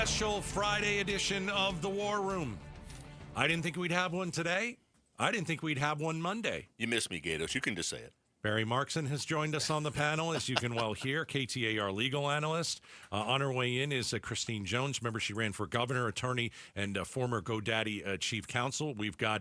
special Friday edition of The War Room. I didn't think we'd have one today. I didn't think we'd have one Monday. You missed me, Gaydos. You can just say it. Barry Markson has joined us on the panel, as you can well hear, KTAR legal analyst. On her way in is Christine Jones. Remember, she ran for governor, attorney, and former GoDaddy chief counsel. We've got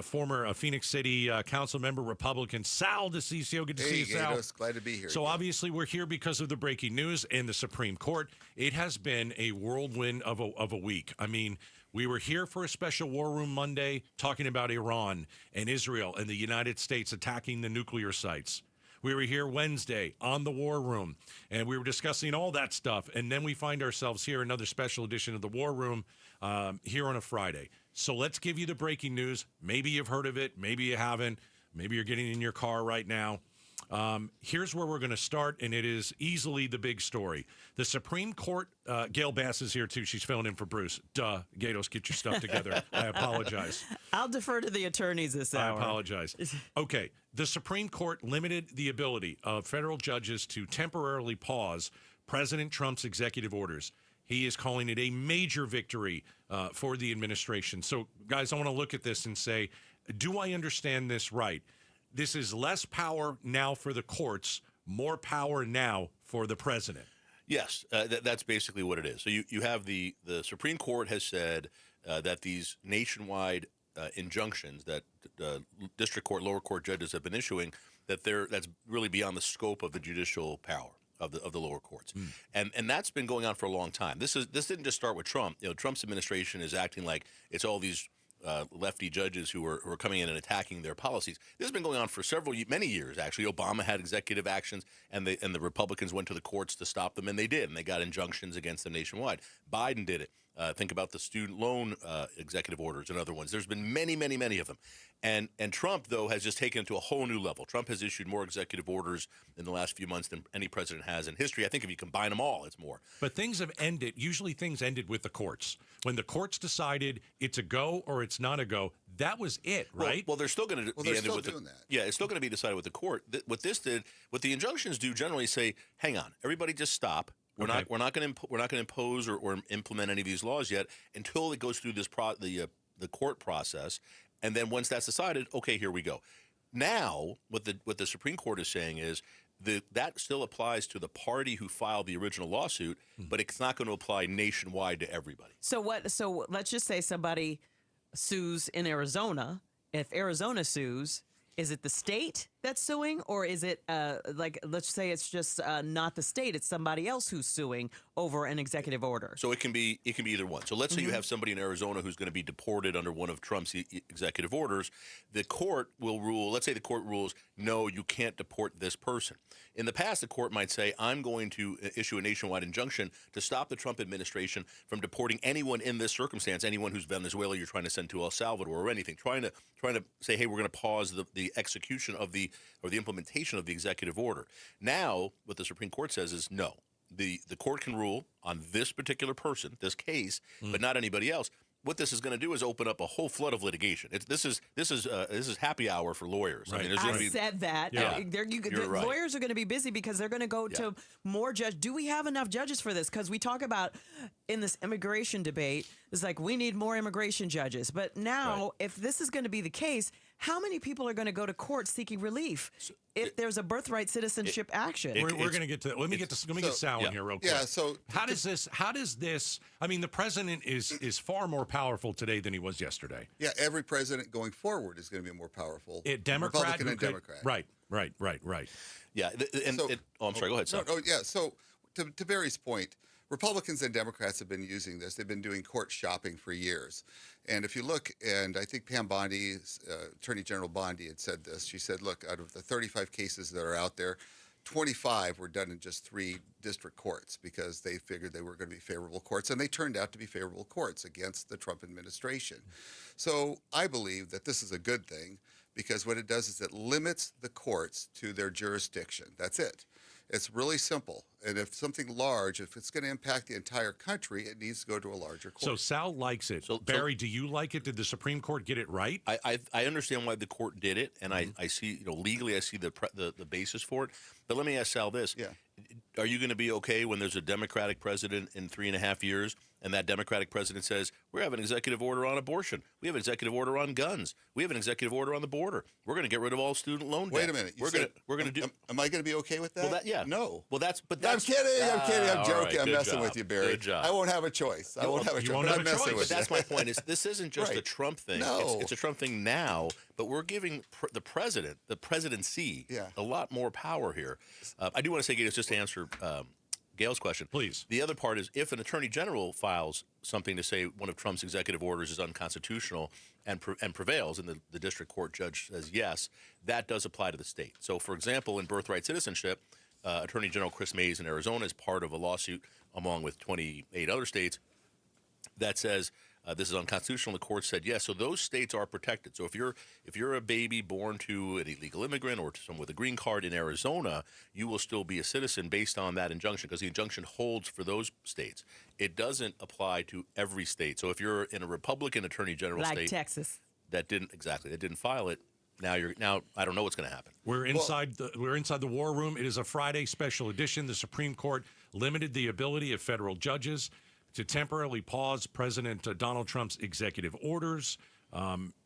former Phoenix City council member, Republican Sal DiCiccio. Good to see you, Sal. Gaydos, glad to be here. So obviously we're here because of the breaking news in the Supreme Court. It has been a whirlwind of a week. I mean, we were here for a special War Room Monday talking about Iran and Israel and the United States attacking the nuclear sites. We were here Wednesday on the War Room, and we were discussing all that stuff. And then we find ourselves here, another special edition of the War Room here on a Friday. So let's give you the breaking news. Maybe you've heard of it. Maybe you haven't. Maybe you're getting in your car right now. Here's where we're going to start, and it is easily the big story. The Supreme Court, Gayle Bass is here, too. She's filling in for Bruce. Gaydos, get your stuff together. I apologize. I'll defer to the attorneys this hour. I apologize. Okay. The Supreme Court limited the ability of federal judges to temporarily pause President Trump's executive orders. He is calling it a major victory for the administration. So, guys, I want to look at this and say, do I understand this right? This is less power now for the courts, more power now for the president. Yes, that's basically what it is. So you have the Supreme Court has said that these nationwide injunctions that district court, lower court judges have been issuing, that's really beyond the scope of the judicial power of the lower courts, and that's been going on for a long time. This didn't just start with Trump. You know, Trump's administration is acting like it's all these lefty judges who are coming in and attacking their policies. This has been going on for many years, actually. Obama had executive actions, and the Republicans went to the courts to stop them, and they did, and they got injunctions against them nationwide. Biden did it. Think about the student loan executive orders and other ones. There's been many, many, many of them. And Trump, though, has just taken it to a whole new level. Trump has issued more executive orders in the last few months than any president has in history. I think if you combine them all, it's more. But things have ended. Usually things ended with the courts. When the courts decided it's a go or it's not a go, that was it, right? Well, they're still going to they're still doing that. Yeah, it's still going to be decided with the court. What the injunctions do generally say, hang on, everybody just stop. We're not going to impose or implement any of these laws yet until it goes through this the court process, and then once that's decided, okay, here we go. Now, what the Supreme Court is saying is that still applies to the party who filed the original lawsuit, but it's not going to apply nationwide to everybody. So let's just say somebody sues in Arizona. If Arizona sues, is it the state that's suing, or is it let's say it's just not the state, it's somebody else who's suing over an executive order? So it can be either one. So let's say you have somebody in Arizona who's going to be deported under one of Trump's executive orders. The court will rule. Let's say the court rules, no, you can't deport this person. In the past, the court might say, I'm going to issue a nationwide injunction to stop the Trump administration from deporting anyone in this circumstance, anyone who's Venezuela you're trying to send to El Salvador or anything, trying to say, hey, we're going to pause the execution of the implementation of the executive order. Now, what the Supreme Court says is no. The court can rule on this particular person, this case, but not anybody else. What this is going to do is open up a whole flood of litigation. This is happy hour for lawyers. Right. I mean, I said that. Yeah. Right. Lawyers are going to be busy because they're going to go to more judges. Do we have enough judges for this? Because we talk about in this immigration debate, it's like we need more immigration judges. But now, if this is going to be the case, how many people are going to go to court seeking relief if there's a birthright citizenship action? We're going to get to that. Let me get Sal in here real quick. Yeah, so how does this I mean, the president is far more powerful today than he was yesterday. Yeah, every president going forward is going to be more powerful. Democrat, Republican and Democrat. Right. Yeah, I'm sorry, go ahead, Sal. So to Barry's point, Republicans and Democrats have been using this. They've been doing court shopping for years. And if you look, and I think Pam Bondi, Attorney General Bondi had said this. She said, look, out of the 35 cases that are out there, 25 were done in just 3 district courts because they figured they were going to be favorable courts, and they turned out to be favorable courts against the Trump administration. So I believe that this is a good thing because what it does is it limits the courts to their jurisdiction. That's it. It's really simple. And if something large, if it's going to impact the entire country, it needs to go to a larger court. So Sal likes it. Barry, do you like it? Did the Supreme Court get it right? I understand why the court did it, and I see, legally I see the basis for it. But let me ask Sal this. Yeah. are you going to be okay when there's a Democratic president in 3.5 years, and that Democratic president says, we have an executive order on abortion, we have an executive order on guns, we have an executive order on the border, we're going to get rid of all student loan debt. Wait a minute. We're going to do. Am I going to be okay with that? Well, yeah. No. Well, that's. I'm kidding. I'm all joking. right, I'm good messing job. with you, Barry. Good job. I won't have a choice. I won't have a you choice. won't But have I'm a messing choice. with But that's you. my point. Is this isn't just a Right. Trump thing. No. It's a Trump thing now, but we're giving the president, the presidency, Yeah. a lot more power here. I do want to say, Gaydos, just to answer Gayle's question. Please. The other part is if an attorney general files something to say one of Trump's executive orders is unconstitutional and prevails, and the district court judge says yes, that does apply to the state. So, for example, in birthright citizenship, Attorney General Chris Mays in Arizona is part of a lawsuit along with 28 other states that says this is unconstitutional. The court said yes. So those states are protected. So if you're a baby born to an illegal immigrant or to someone with a green card in Arizona, you will still be a citizen based on that injunction because the injunction holds for those states. It doesn't apply to every state. So if you're in a Republican attorney general Like state Texas. that didn't file it, now I don't know what's going to happen. We're inside the war room. It is a Friday special edition. The Supreme Court limited the ability of federal judges to temporarily pause President Donald Trump's executive orders.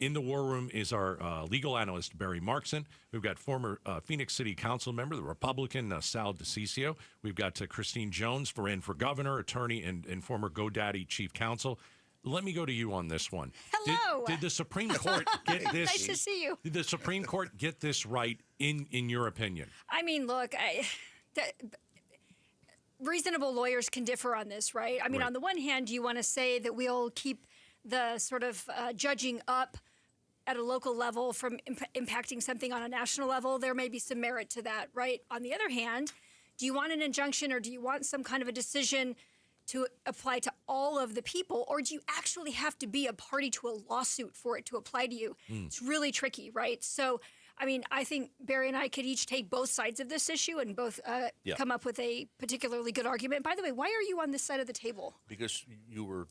In the war room is our legal analyst, Barry Markson. We've got former Phoenix City Council member, the Republican Sal DiCiccio. We've got Christine Jones, ran for governor, attorney, and former GoDaddy chief counsel. Let me go to you on this one. Hello. Did the Supreme Court get this? Nice to see you. Did the Supreme Court get this right in your opinion? I mean, look, reasonable lawyers can differ on this, right? I mean, Right. on the one hand, you want to say that we'll keep the sort of judging up at a local level from impacting something on a national level. There may be some merit to that, right? On the other hand, do you want an injunction or do you want some kind of a decision to apply to all of the people, or do you actually have to be a party to a lawsuit for it to apply to you? It's really tricky, right? So, I mean, I think Barry and I could each take both sides of this issue and both come up with a particularly good argument. By the way, why are you on this side of the table? Because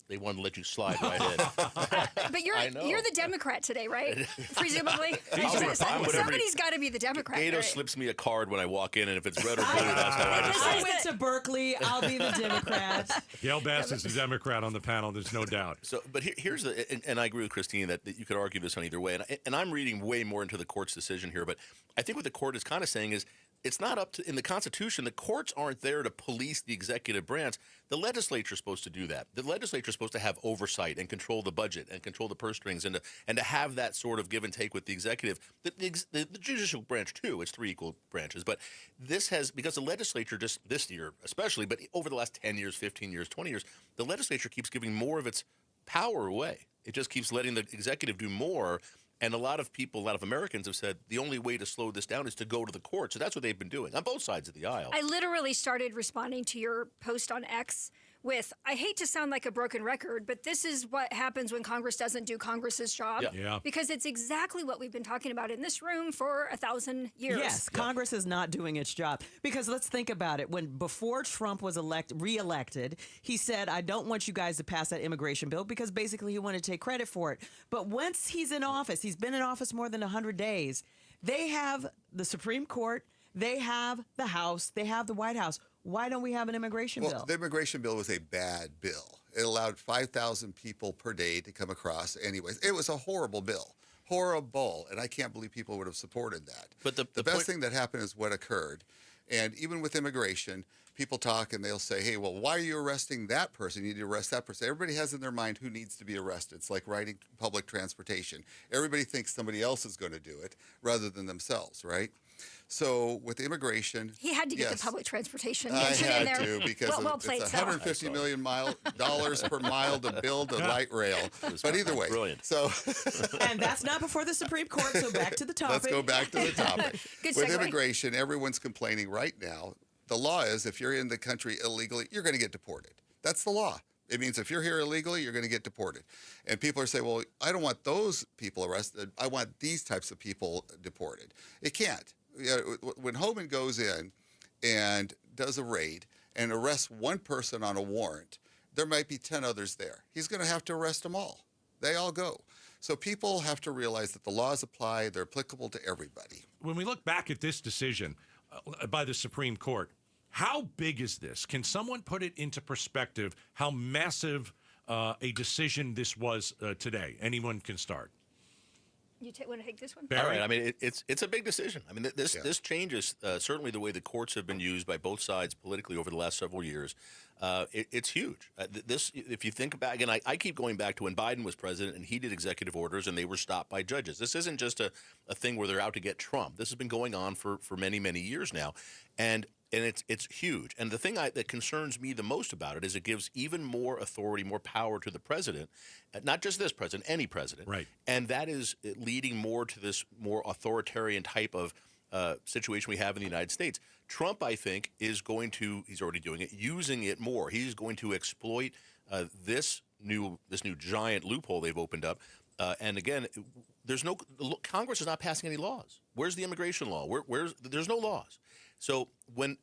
they wanted to let you slide right in. But I know. you're the Democrat today, right? Presumably. whatever- Somebody's got to be the Democrat. Gaydos right? slips me a card when I walk in, and if it's red or blue, that's how I This decide. I went to Berkeley. I'll be the Democrat. Gayle Bass is the Democrat on the panel. There's no doubt. So, but here's and I agree with Christine that you could argue this on either way. And I'm reading way more into the court's decision here, but I think what the court is kind of saying is it's not up to, in the Constitution, the courts aren't there to police the executive branch. The legislature is supposed to do that. The legislature is supposed to have oversight and control the budget and control the purse strings and to have that sort of give and take with the executive. The judicial branch, too, it's 3 equal branches. But this has, because the legislature just this year especially, but over the last 10 years, 15 years, 20 years, the legislature keeps giving more of its power away. It just keeps letting the executive do more. And a lot of Americans have said the only way to slow this down is to go to the court. So that's what they've been doing on both sides of the aisle. I literally started responding to your post on X with, I hate to sound like a broken record, but this is what happens when Congress doesn't do Congress's job. Yeah. Because it's exactly what we've been talking about in this room for 1,000 years. Yes, Congress is not doing its job. Because let's think about it. Before Trump was reelected, he said, I don't want you guys to pass that immigration bill because basically he wanted to take credit for it. But once he's in office, he's been in office more than 100 days, they have the Supreme Court, they have the House, they have the White House. Why don't we have an immigration bill? The immigration bill was a bad bill. It allowed 5,000 people per day to come across anyways. It was a horrible bill. Horrible. And I can't believe people would have supported that. But the best point- thing that happened is what occurred. And even with immigration, people talk and they'll say, hey, well, why are you arresting that person? You need to arrest that person. Everybody has in their mind who needs to be arrested. It's like riding public transportation. Everybody thinks somebody else is going to do it rather than themselves, right? So with immigration, He had to get yes, the public transportation I mentioned in had there. to because well played, it's Sal. $150 million dollars per mile to build a light rail. But either way, Brilliant. So And that's not before the Supreme Court, so back to the topic. let's go back to the topic. Good With segue. immigration, everyone's complaining right now. The law is if you're in the country illegally, you're going to get deported. That's the law. It means if you're here illegally, you're going to get deported. And people are saying, well, I don't want those people arrested. I want these types of people deported. It can't. When Homan goes in and does a raid and arrests one person on a warrant, there might be 10 others there. He's going to have to arrest them all. They all go. So people have to realize that the laws apply. They're applicable to everybody. When we look back at this decision by the Supreme Court, How big is this? Can someone put it into perspective how massive a decision this was today? Anyone can start. You want to take this one? Barry? All right. I mean, it's a big decision. I mean, this changes certainly the way the courts have been used by both sides politically over the last several years. It's huge. If you think back, and I keep going back to when Biden was president and he did executive orders and they were stopped by judges. This isn't just a thing where they're out to get Trump. This has been going on for many, many years now. And it's huge. And the thing that concerns me the most about it is it gives even more authority, more power to the president, not just this president, any president. Right. And that is leading more to this more authoritarian type of situation we have in the United States. Trump, I think, is going to, he's already doing it, using it more. He's going to exploit this new giant loophole they've opened up. And again, Congress is not passing any laws. Where's the immigration law? There's no laws. So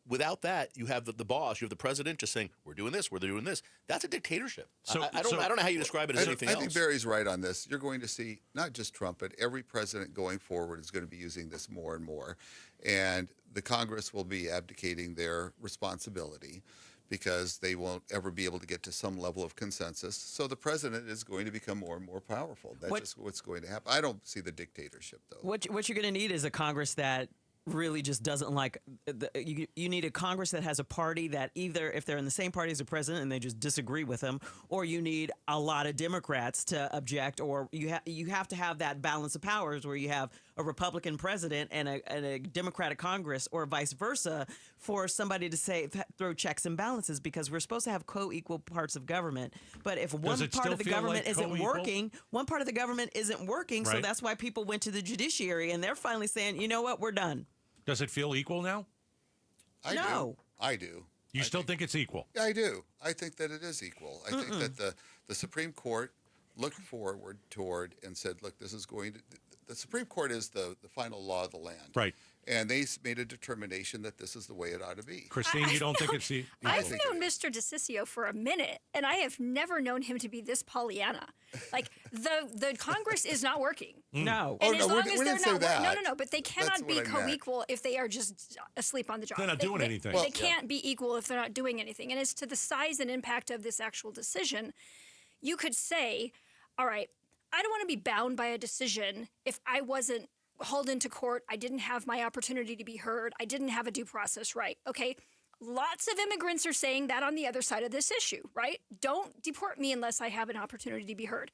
without that, you have the boss, you have the president just saying, we're doing this, we're doing this. That's a dictatorship. So- I don't know how you describe it as anything else. I think Barry's right on this. You're going to see not just Trump, but every president going forward is going to be using this more and more. And the Congress will be abdicating their responsibility because they won't ever be able to get to some level of consensus. So the president is going to become more and more powerful. That's just what's going to happen. I don't see the dictatorship, though. What you're going to need is a Congress that really just doesn't like you need a Congress that has a party that either if they're in the same party as the president and they just disagree with him, or you need a lot of Democrats to object, or you have to have that balance of powers where you have a Republican president and a Democratic Congress, or vice versa, for somebody to say throw checks and balances, because we're supposed to have co-equal parts of government. But if one part of the government isn't working, one part of the government isn't working, so Right. that's why people went to the judiciary, and they're finally saying, you know what, we're done. Does it feel equal now? No. I do. You still think it's equal? Yeah, I do. I think that it is equal. I think that the Supreme Court looked forward toward and said, look, this is going to – the Supreme Court is the final law of the land. Right. And they made a determination that this is the way it ought to be. Christine, you don't think it's equal? I've known Mr. DiCiccio for a minute, and I have never known him to be this Pollyanna. Like, the Congress is not working. No. And Oh, as no, long we as didn't they're say not that. No, but they cannot That's be what I meant. co-equal if they are just asleep on the job. They're not doing anything. They can't be equal if they're not doing anything. And as to the size and impact of this actual decision, you could say, all right, I don't want to be bound by a decision if I wasn't hauled into court, I didn't have my opportunity to be heard, I didn't have a due process right. Okay, lots of immigrants are saying that on the other side of this issue, right? Don't deport me unless I have an opportunity to be heard.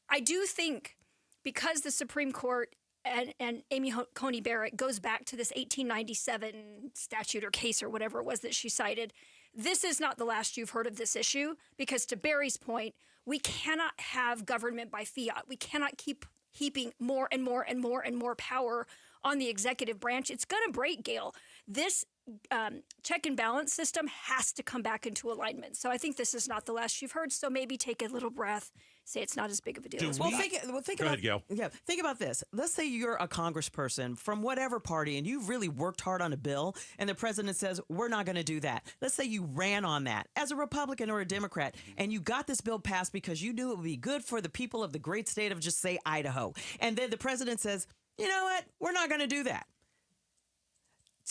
I do think because the Supreme Court and Amy Coney Barrett goes back to this 1897 statute or case or whatever it was that she cited, this is not the last you've heard of this issue, because to Barry's point, we cannot have government by fiat. We cannot keep heaping more and more and more and more power on the executive branch. It's going to break, Gayle. This check and balance system has to come back into alignment. So I think this is not the last you've heard. So maybe take a little breath, say it's not as big of a deal as Well, we think Go about ahead, Gayle. think about this. Let's say you're a congressperson from whatever party and you've really worked hard on a bill, and the president says, we're not going to do that. Let's say you ran on that as a Republican or a Democrat, and you got this bill passed because you knew it would be good for the people of the great state of, just say, Idaho. And then the president says, you know what, we're not going to do that.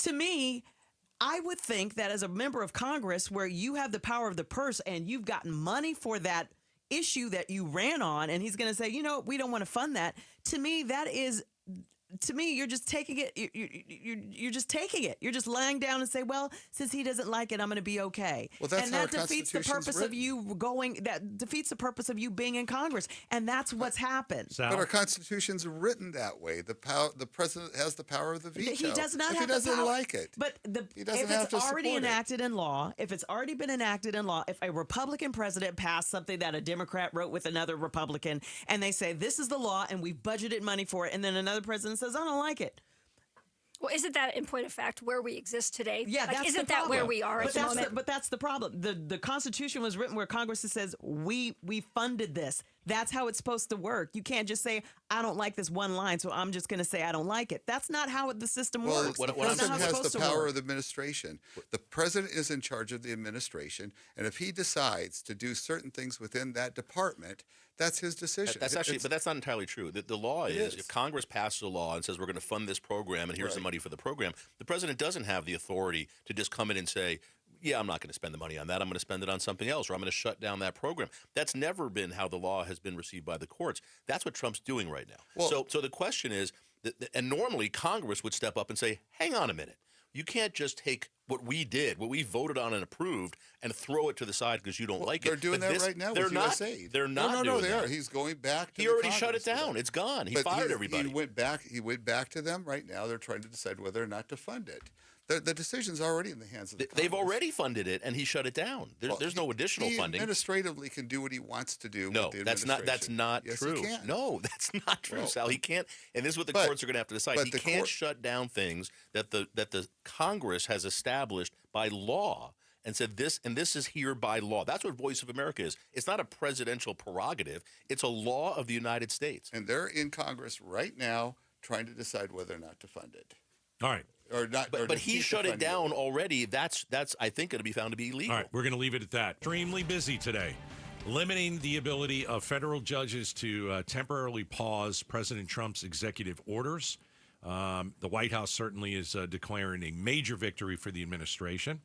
To me, I would think that as a member of Congress, where you have the power of the purse and you've gotten money for that issue that you ran on, and he's going to say, you know, we don't want to fund that. To me, you're just taking it. You're just taking it. You're just lying down and say, well, since he doesn't like it, I'm going to be okay. Well, that's and how that our defeats the Constitution's purpose of you going. That defeats the purpose of you being in Congress, and that's what's happened. Sal? But our Constitution's written that way. The president has the power of the veto. He does not if have he doesn't the power. like it. But He doesn't if have it's to already support it. enacted in law, if it's already been enacted in law, if a Republican president passed something that a Democrat wrote with another Republican, and they say this is the law and we've budgeted money for it, and then another president says, I don't like it. Well, isn't that, in point of fact, where we exist today? Yeah, like, that's isn't the that problem. where we are but at the that's moment? but that's the problem. The Constitution was written where Congress says we funded this. That's how it's supposed to work. You can't just say, I don't like this one line, so I'm just going to say I don't like it. That's not how the system Well, works. the That's not president how it's has supposed the to power work. of the administration. The president is in charge of the administration, and if he decides to do certain things within that department That's his decision. That's actually, but that's not entirely true. The law is, is. if Congress passes a law and says we're going to fund this program and here's the money for the program, the president doesn't have the authority to just come in and say, yeah, I'm not going to spend the money on that. I'm going to spend it on something else, or I'm going to shut down that program. That's never been how the law has been received by the courts. That's what Trump's doing right now. Well, so the question is, and normally Congress would step up and say, hang on a minute. You can't just take what we did, what we voted on and approved, and throw it to the side because you don't like it. They're doing that right now with USAID. They're not No, doing they that. are. He's going back to He the already shut Congress it for down. that. It's gone. He But fired everybody. He went back to them right now. They're trying to decide whether or not to fund it. The decision's already in the hands of the Congress. They've already funded it, and he shut it down. There's no additional he funding. administratively can do what he wants to do. No, with the that's not yes, true. He can. No, that's not true, Well, Sal. He can't, and this is what the but- courts are going to have to decide. but He the can't court- shut down things that the Congress has established by law and said this is here by law. That's what Voice of America is. It's not a presidential prerogative. It's a law of the United States. And they're in Congress right now trying to decide whether or not to fund it. All right. Or not. or But to he keep the shut it funding. down already. That's I think going to be found to be illegal. All right, we're going to leave it at that. Extremely busy today, limiting the ability of federal judges to temporarily pause President Trump's executive orders. The White House certainly is declaring a major victory for the administration.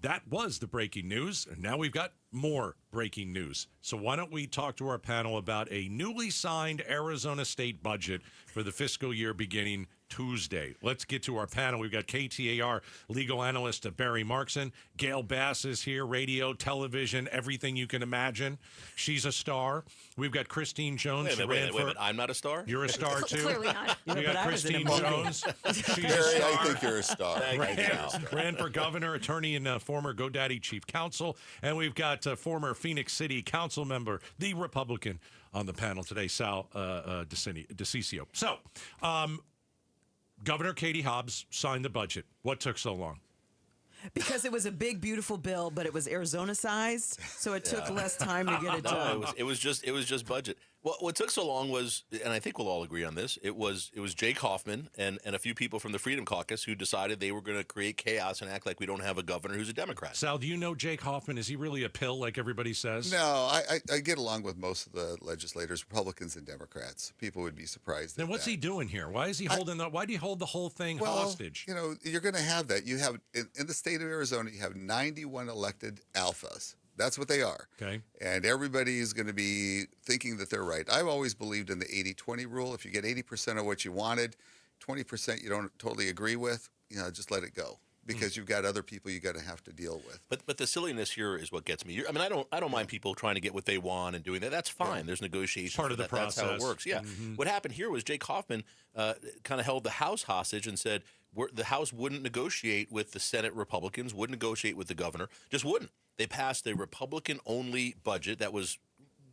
That was the breaking news, and now we've got more breaking news. So why don't we talk to our panel about a newly signed Arizona state budget for the fiscal year beginning Tuesday. Let's get to our panel. We've got KTAR legal analyst Barry Markson. Gayle Bass is here, radio, television, everything you can imagine. She's a star. We've got Christine Jones. Wait a minute. I'm not a star? You're a star, too. Clearly not. We but got I was in a Christine movie. Jones. She's a Barry, star. I think you're a star. Ran for governor, attorney, and former GoDaddy chief counsel. And we've got former Phoenix City council member, the Republican, on the panel today, Sal DiCiccio. So, Governor Katie Hobbs signed the budget. What took so long? Because it was a big, beautiful bill, but it was Arizona sized, so it took less time to get it done. No, it was just budget. Well, what took so long was, and I think we'll all agree on this, it was Jake Hoffman and a few people from the Freedom Caucus who decided they were going to create chaos and act like we don't have a governor who's a Democrat. Sal, do you know Jake Hoffman? Is he really a pill like everybody says? No, I get along with most of the legislators, Republicans and Democrats. People would be surprised. Then what's he doing here? Why is he holding that? Why do you hold the whole thing hostage? You know, you're going to have that. You have in the state of Arizona, you have 91 elected alphas. That's what they are. Okay. And everybody's going to be thinking that they're right. I've always believed in the 80-20 rule. If you get 80% of what you wanted, 20% you don't totally agree with, just let it go. Because you've got other people you got to have to deal with. But the silliness here is what gets me. I mean, I don't mind people trying to get what they want and doing that. That's fine. Yeah. There's negotiations. Part of the That's how it process. works. Yeah. Mm-hmm. What happened here was Jake Hoffman kind of held the House hostage and said the House wouldn't negotiate with the Senate Republicans, wouldn't negotiate with the governor, just wouldn't. They passed a Republican-only budget that was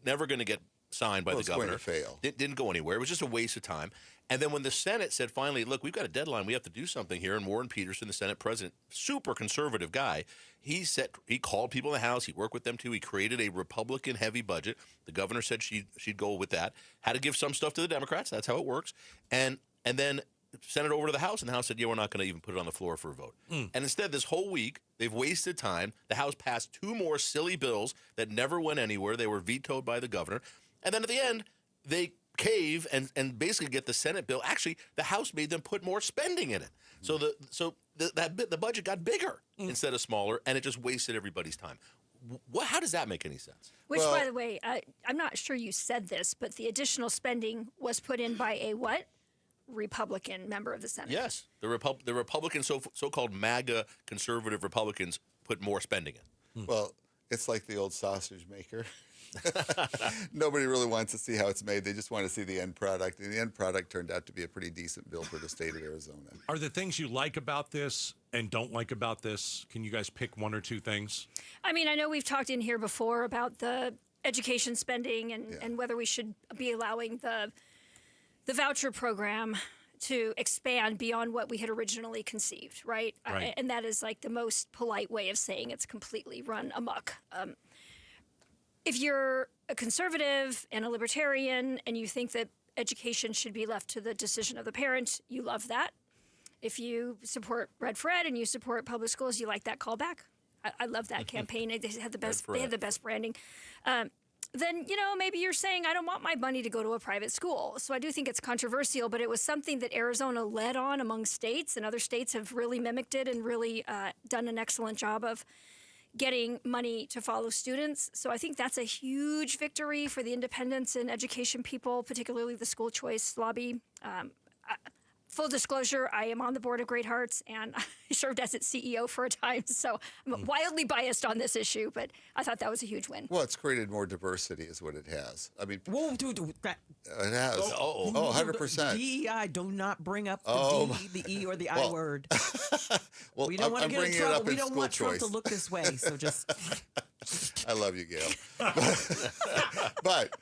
never going to get signed by the it's governor. going to fail. It didn't go anywhere. It was just a waste of time. And then when the Senate said, finally, look, we've got a deadline. We have to do something here. And Warren Peterson, the Senate president, super conservative guy, he called people in the House. He worked with them, too. He created a Republican-heavy budget. The governor said she'd go with that. Had to give some stuff to the Democrats. That's how it works. And then sent it over to the House, and the House said, yeah, we're not going to even put it on the floor for a vote. And instead, this whole week, they've wasted time. The House passed 2 more silly bills that never went anywhere. They were vetoed by the governor. And then at the end, they cave and basically get the Senate bill. Actually, the House made them put more spending in it. So the budget got bigger instead of smaller, and it just wasted everybody's time. How does that make any sense? Which, by the way, I'm not sure you said this, but the additional spending was put in by a what? Republican member of the Senate. Yes. The Republican, so-called MAGA conservative Republicans put more spending in. Well, it's like the old sausage maker. Nobody really wants to see how it's made. They just want to see the end product. And the end product turned out to be a pretty decent bill for the state of Arizona. Are there things you like about this and don't like about this? Can you guys pick 1 or 2 things? I mean, I know we've talked in here before about the education spending and whether we should be allowing the voucher program to expand beyond what we had originally conceived, right? Right. And that is like the most polite way of saying it's completely run amok. If you're a conservative and a libertarian and you think that education should be left to the decision of the parent, you love that. If you support Red for Ed and you support public schools, you like that callback. I love that campaign. They had the best. They had the best branding. then, maybe you're saying, I don't want my money to go to a private school. So I do think it's controversial, but it was something that Arizona led on among states, and other states have really mimicked it and really done an excellent job of getting money to follow students. So I think that's a huge victory for the independence and education people, particularly the school choice lobby. Full disclosure, I am on the board of Great Hearts, and I served as its CEO for a time, so I'm wildly biased on this issue, but I thought that was a huge win. Well, it's created more diversity is what it has. I mean, Whoa, dude, it has. Oh, 100%. DEI, do not bring up the Oh, D, the E, or the I word. Well, We don't want I'm to get in bringing it trouble. up We in don't school want Trump choice. to look this way, so just... I love you, Gayle. But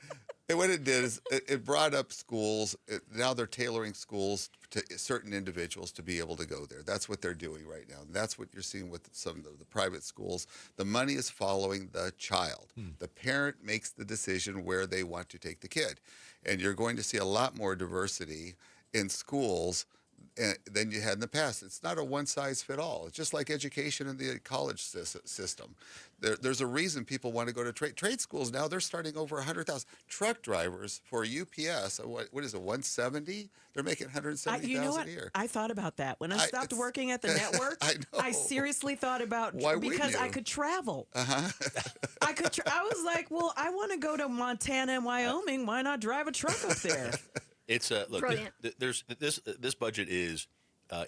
what it did is it brought up schools. Now they're tailoring schools to certain individuals to be able to go there. That's what they're doing right now. That's what you're seeing with some of the private schools. The money is following the child. The parent makes the decision where they want to take the kid. And you're going to see a lot more diversity in schools than you had in the past. It's not a one-size-fit-all. It's just like education in the college system. There's a reason people want to go to trade schools now. They're starting over 100,000. Truck drivers for UPS, what is it, 170? They're making 170,000 you know what? a year. I thought about that. When I stopped working at the network, I know. I seriously thought about, Why wouldn't because I you? could travel. I was like, well, I want to go to Montana and Wyoming. Why not drive a truck up there? It's look. Brilliant. There's this budget is.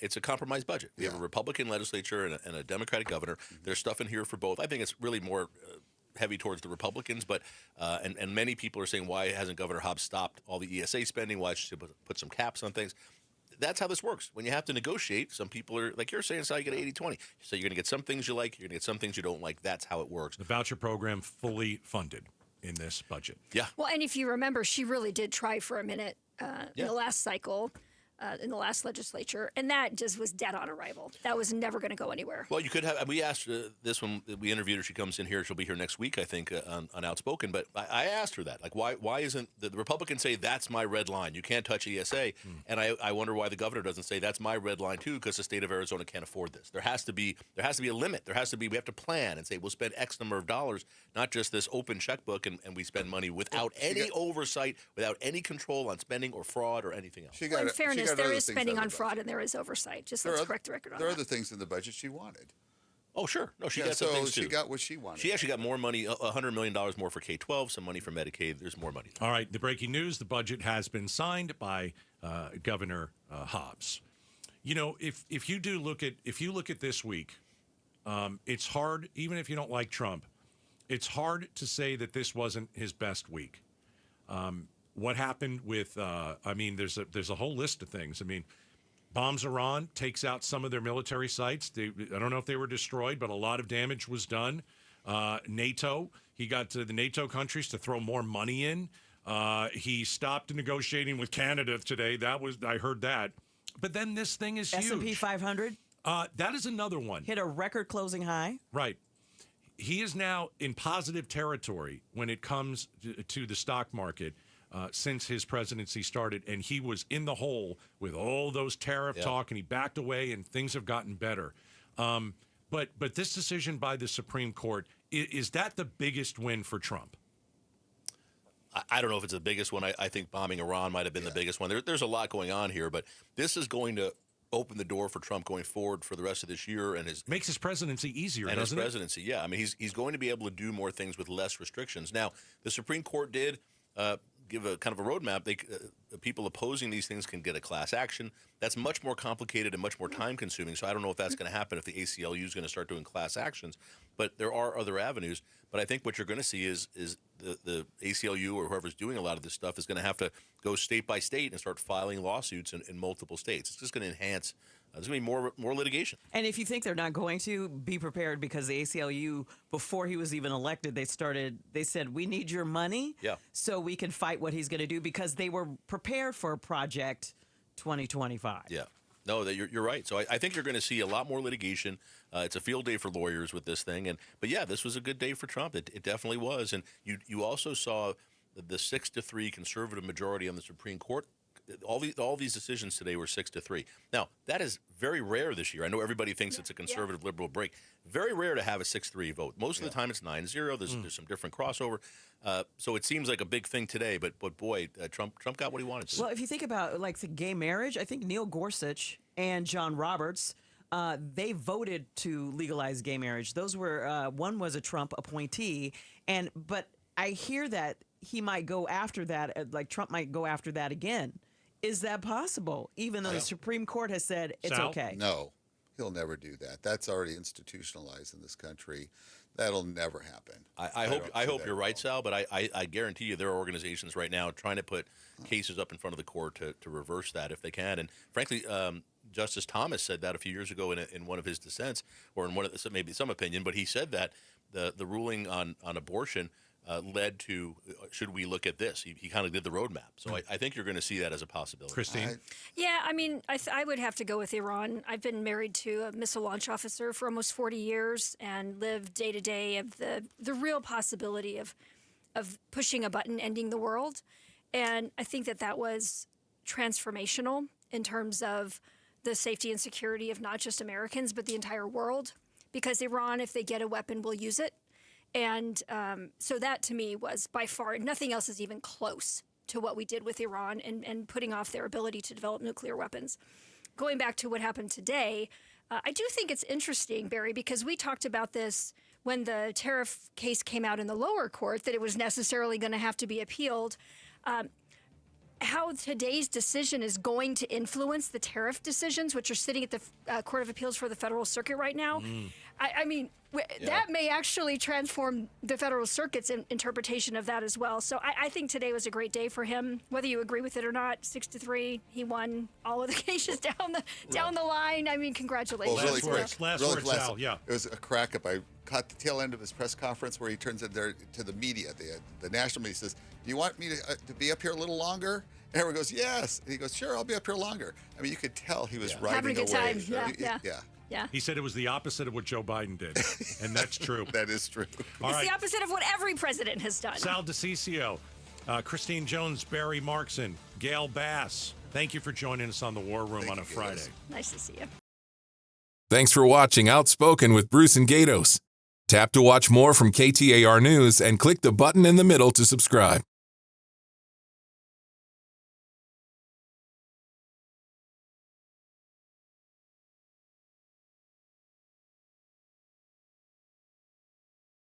It's a compromise budget. We have a Republican legislature and a Democratic governor. There's stuff in here for both. I think it's really more heavy towards the Republicans, but and many people are saying, why hasn't Governor Hobbs stopped all the ESA spending? Why should she put some caps on things? That's how this works. When you have to negotiate, some people are, like you're saying, so you get 80-20. So you're going to get some things you like, you're going to get some things you don't like. That's how it works. The voucher program fully funded in this budget. Yeah. Well, and if you remember, she really did try for a minute in the last cycle, in the last legislature, and that just was dead on arrival. That was never going to go anywhere. Well, you could have. We asked this one. We interviewed her. She comes in here. She'll be here next week, I think, on Outspoken. But I asked her that. Like, why isn't the Republicans say that's my red line? You can't touch ESA. And I wonder why the governor doesn't say that's my red line too, because the state of Arizona can't afford this. There has to be a limit. We have to plan and say we'll spend X number of dollars, not just this open checkbook, and we spend money without any oversight, without any control on spending or fraud or anything else. Well, in fairness, there is spending on fraud and there is oversight. Just let's correct the record on that. There are other things in the budget she wanted. Oh, sure. No, she Yeah, got some so things too. she got what she wanted. She actually got more money, $100 million more for K-12, some money for Medicaid. There's more money. All right, the breaking news: the budget has been signed by Governor Hobbs. You know, if you look at this week, it's hard, even if you don't like Trump, it's hard to say that this wasn't his best week. What happened with? There's a whole list of things. I mean, bombs Iran, takes out some of their military sites. I don't know if they were destroyed, but a lot of damage was done. NATO, he got to the NATO countries to throw more money in. He stopped negotiating with Canada today. I heard that. But then this thing is huge. S&P 500 that is another one. hit a record closing high. Right. He is now in positive territory when it comes to the stock market since his presidency started, and he was in the hole with all those tariff talk, and he backed away, and things have gotten better. But this decision by the Supreme Court, is that the biggest win for Trump? I don't know if it's the biggest one. I think bombing Iran might have been the biggest one. There's a lot going on here, but this is going to open the door for Trump going forward for the rest of this year and makes his presidency easier, and doesn't his presidency. Yeah, I mean he's going to be able to do more things with less restrictions. Now the Supreme Court did give a kind of a roadmap. People opposing these things can get a class action. That's much more complicated and much more time consuming. So I don't know if that's going to happen if the ACLU is going to start doing class actions. But there are other avenues. But I think what you're going to see is the ACLU or whoever's doing a lot of this stuff is going to have to go state by state and start filing lawsuits in multiple states. It's just going to enhance. There's going to be more litigation. And if you think they're not going to, be prepared, because the ACLU, before he was even elected, they said, we need your money so we can fight what he's going to do, because they were prepared for Project 2025. Yeah. No, you're right. So I think you're going to see a lot more litigation. It's a field day for lawyers with this thing. But yeah, this was a good day for Trump. It definitely was. And you also saw the 6-3 conservative majority on the Supreme Court all these decisions today were 6-3. Now that is very rare this year. I know everybody thinks it's a conservative liberal break. Very rare to have a 6-3 vote. Most of the time it's 9-0. There's some different crossover. So it seems like a big thing today. But boy, Trump got what he wanted to. Well, if you think about like the gay marriage, I think Neil Gorsuch and John Roberts. They voted to legalize gay marriage. Those were one was a Trump appointee, but I hear that he might go after that. Like Trump might go after that again. Is that possible? Even though the Supreme Court has said it's Sal? okay. No, he'll never do that. That's already institutionalized in this country. That'll never happen. I hope you're right, Sal, but I guarantee you there are organizations right now trying to put cases up in front of the court to reverse that if they can. And frankly, Justice Thomas said that a few years ago in one of his dissents, or in one of maybe some opinion, but he said that the ruling on abortion led to should we look at this? He kind of did the roadmap. So I think you're going to see that as a possibility. Christine? Yeah, I mean, I would have to go with Iran. I've been married to a missile launch officer for almost 40 years and lived day to day of the real possibility of pushing a button, ending the world. And I think that was transformational in terms of the safety and security of not just Americans, but the entire world. Because Iran, if they get a weapon, will use it. And so that, to me, was by far, nothing else is even close to what we did with Iran and putting off their ability to develop nuclear weapons. Going back to what happened today, I do think it's interesting, Barry, because we talked about this when the tariff case came out in the lower court, that it was necessarily going to have to be appealed. How today's decision is going to influence the tariff decisions, which are sitting at the Court of Appeals for the Federal Circuit right now. I mean, that may actually transform the Federal Circuit's interpretation of that as well. So I think today was a great day for him. Whether you agree with it or not, 6-3, he won all of the cases down the line. I mean, congratulations. Well, really quick, Last really word, quick. Sal, yeah. It was a crack up. I caught the tail end of his press conference where he turns it there to the media, the national media. Says, "Do you want me to be up here a little longer?" And everyone goes, "Yes." And he goes, "Sure, I'll be up here longer." I mean, you could tell he was riding Having a good away. time. Yeah. He said it was the opposite of what Joe Biden did, and that's true. That is true. All It's right. the opposite of what every president has done. Sal DiCiccio, Christine Jones, Barry Markson, Gayle Bass, thank you for joining us on the War Room on a Friday. Nice to see you. Thanks for watching Outspoken with Bruce and Gaydos. Tap to watch more from KTAR News and click the button in the middle to subscribe.